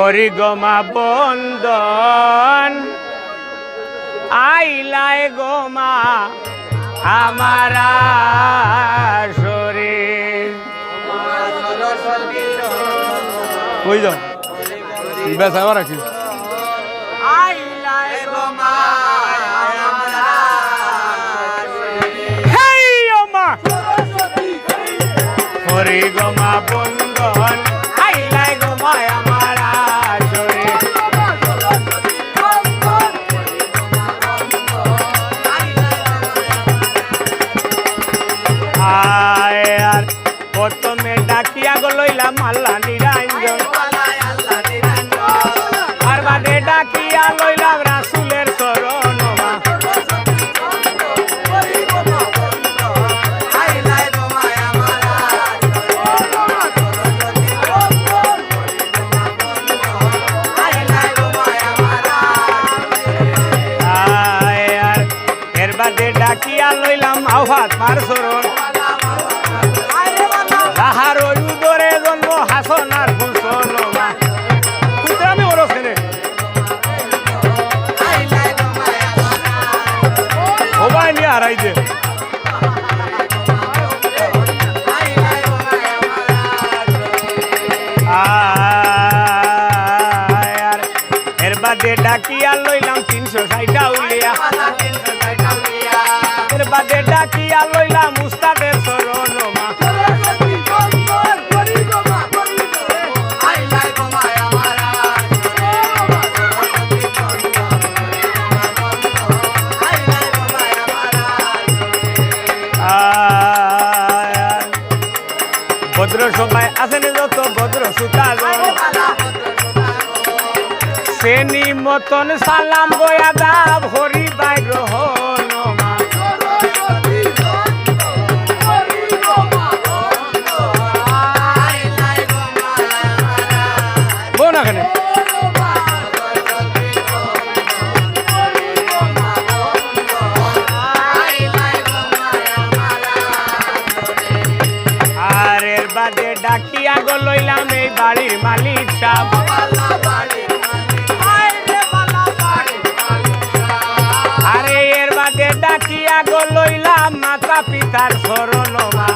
হরিগমা বন্দন আইলাই গোমা আমারা শরীর কই যাও বেসা আবার রাখি আইলাই গোমা আমারা হেই ওমা হরিগমা বন্দন আইলাই গোমা আমারা শরীর আয়ার প্রথমে ডাকিয়া গলইলাম আল্লাহ নিরঞ্জন আর বাদে ডাকিয়া লইলাম রাসূলের চরণ আয়ার এর বাদে ডাকিয়া লইলাম আওহাত মার চরণ তাহার উদরে জন্ম হাসনার ফুসল আমি ওর ছেলে ওবাই নিয়ে হারাইছে এর বাদে ডাকিয়া লইলাম 360 উলিয়া এর বাদে ডাকিয়া লইলাম উস্তাদের চরণ ভদ্র সবাই আছেন যত ভদ্র সুতাজন শ্রেণী মতন সালাম বয়া দাব হরি বাই গ্রহণ বউ না কেন বাদে ডাকিয়া গো লইলাম এই বাড়ির মালিক সাহেব আরে এর বাদে ডাকিয়া গো লইলাম মাতা পিতার শরণ মা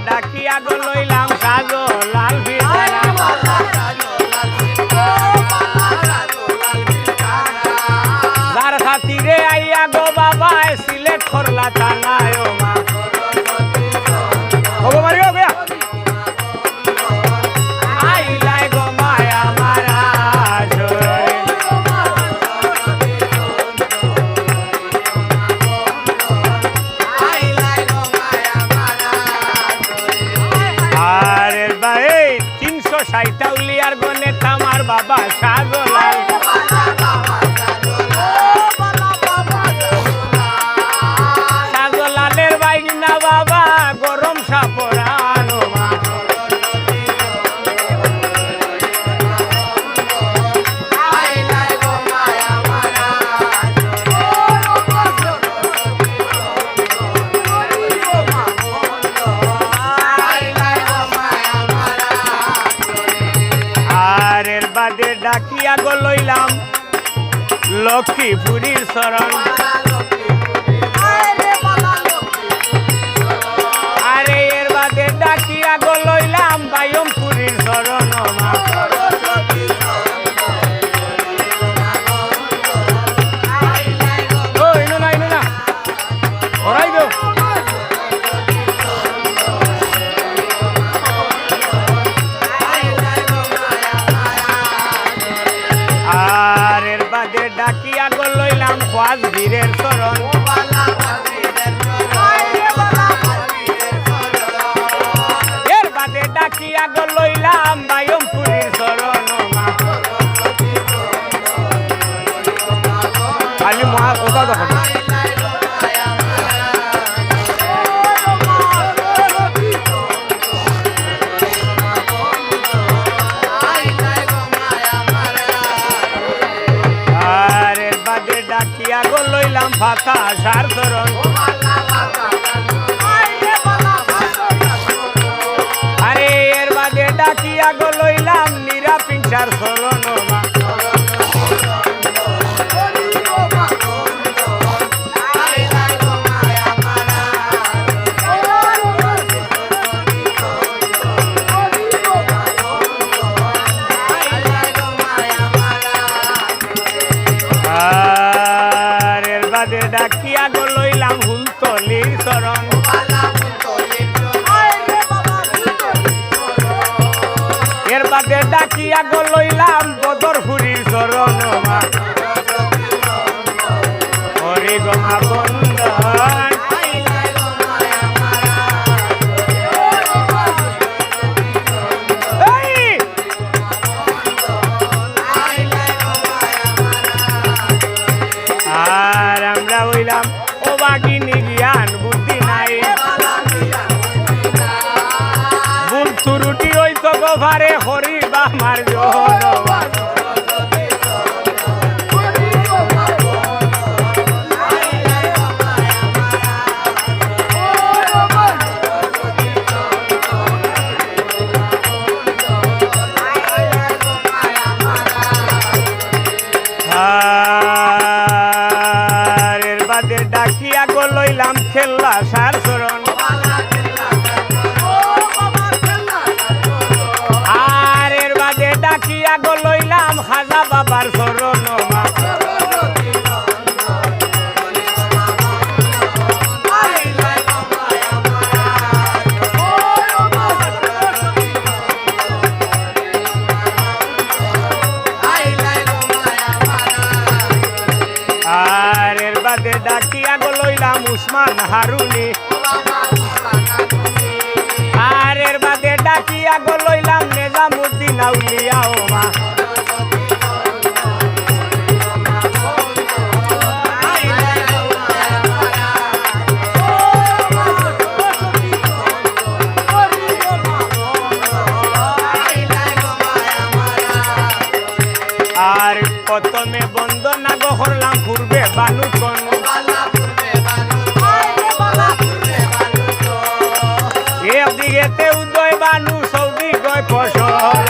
ডাকিয়া গো লইলাম সাজো লাল যার খাতিরে আইয়া গো বাবা সিলেট করলা টানায় মা ও বাবা রে গয়া আইলাই গো মায়া মারা সাইটা উলিয়ার গনে তামার বাবা সাগলাল সাগলালের বাইনা বাবা গরম সাপরানো বাদে ডাকিয়া গো লইলাম লক্ষ্মীপুরীর শরণ আরে এর বাদে ডাকিয়া গো লইলাম বায়মপুরীর শরণ মা ডাকিয়া গো লইলাম খাজ বীরের চরণ এর বাদে ডাকিয়া গো লইলাম বায়মপুরীর চরণ খালি মহা কথা লইলাম ফাতা সার চরণ আরে এর বাদে ডাকিয়া গো লইলাম নীরা পিংসার চরণ মা ডাকিয়া গো লইলাম হুলতলির চরণ এর বাদে ডাকিয়া গো লইলাম বদরপুরীর চরণ মা হরি গমা বন্দন আর আমরা হইলাম ও বাগিনী জ্ঞান বুদ্ধি নাই ভুল ত্রুটি হইত গোভারে হরি বামার জন ডাকিয়া গো লইলাম খেললা সার চরণ আর এর বাদে ডাকিয়া গো লইলাম খাজা বাবার চরণ মা আর এর বাদে ডাকিয়া গো লইলাম উসমান হারুনি আর এর বাদে ডাকিয়া গো লইলাম নিজামুদ্দিন আউলিয়া ও মা আর প্রথমে বন্দনা গো হরলাম পূর্বে বানুকন একদিকেতে উদয় বানু সৌদি গয় ফসল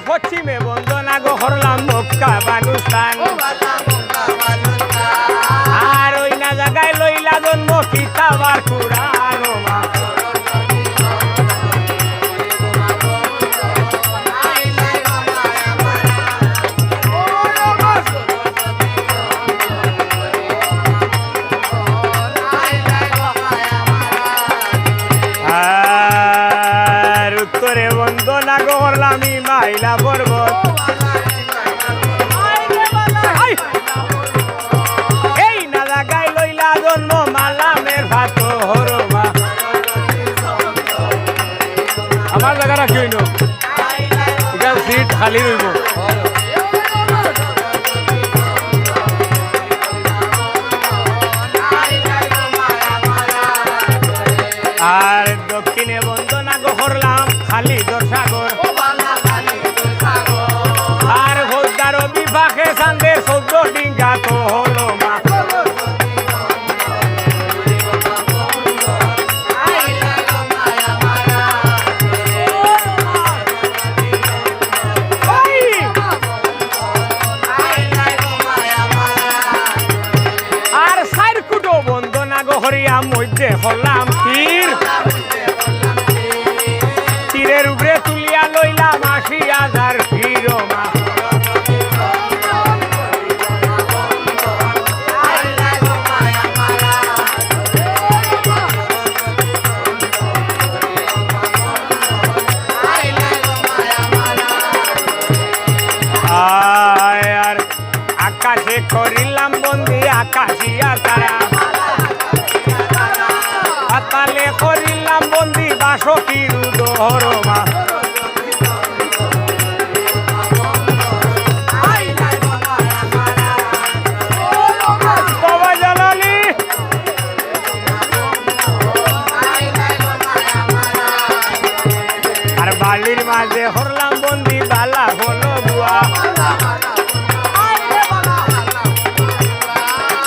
পশ্চিমে বন্দনা গো হরলাম মক্কা বানুস্থান আর ওই না জায়গায় লইলা জন্ম কিতাবার কুরআন মা আর উত্তরে বন্দনা গো হরলাম মাইলা পর্বত এই না জায়গায় লইলা জন্ম মালামের ভাত হরমা আমার জায়গা রাখি হইল সিট খালি রইব আর দক্ষিণে বন্দনা গো হরলাম খালি দর্শাগর আর ভোজদার বিভাগে সান্দে সৌদ্র ডিঙ্গা তো হলো মা আর সাইর কুটো বন্দনা গো হরিয়া মধ্যে হলাম তীরের উপরে তুলিয়া লইলাম ৮০,০০০ ভিড় মা আর আকাশে করিলাম বন্দি আকাশিয়া তারা পাতালে করিলাম বন্দি বাসকির উদর মা বুয়া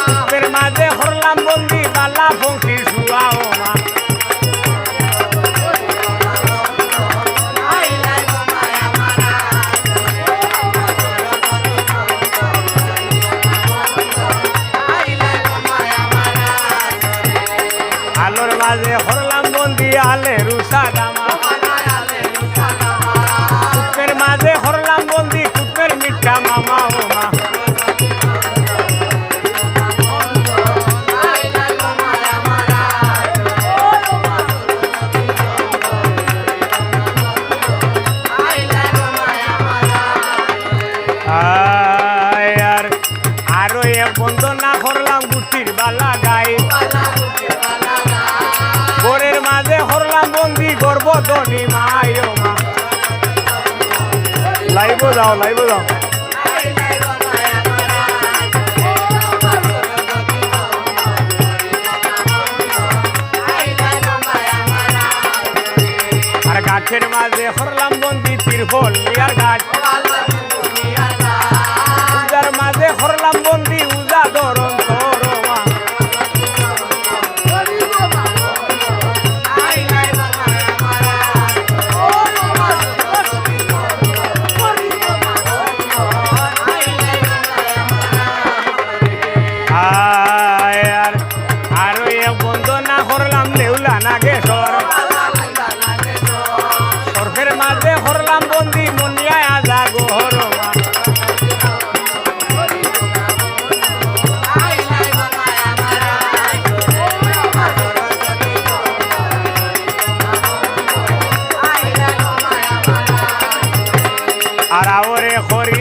কূপের মাঝে হরলাম বন্দি বালা ফঙ্কি শুয়া ও মা আলোর মাঝে হরলাম বন্দি আলে রুসা দামা কূপের মাঝে হরলাম বন্দি কূপের মিঠা মামা ও মা আরো এক বন্ধ না করলাম গুটির বালা গাই গোরের মাঝে হরলাম বন্দি গর্ভধনী মায় ও মা লাইব যাও আর গাছের মাঝে হরলাম বন্দি তিরফল নিয়ার গাছ উজার মাঝে হরলাম বন্দি উজা ধরন মা আরো এক বন্ধ না হরলাম নেউলা নাগেশ্বর সর্ফের মাঝে হরলাম বন্দি মনিয়ায় আজা গোহর মা আর আওরে হরি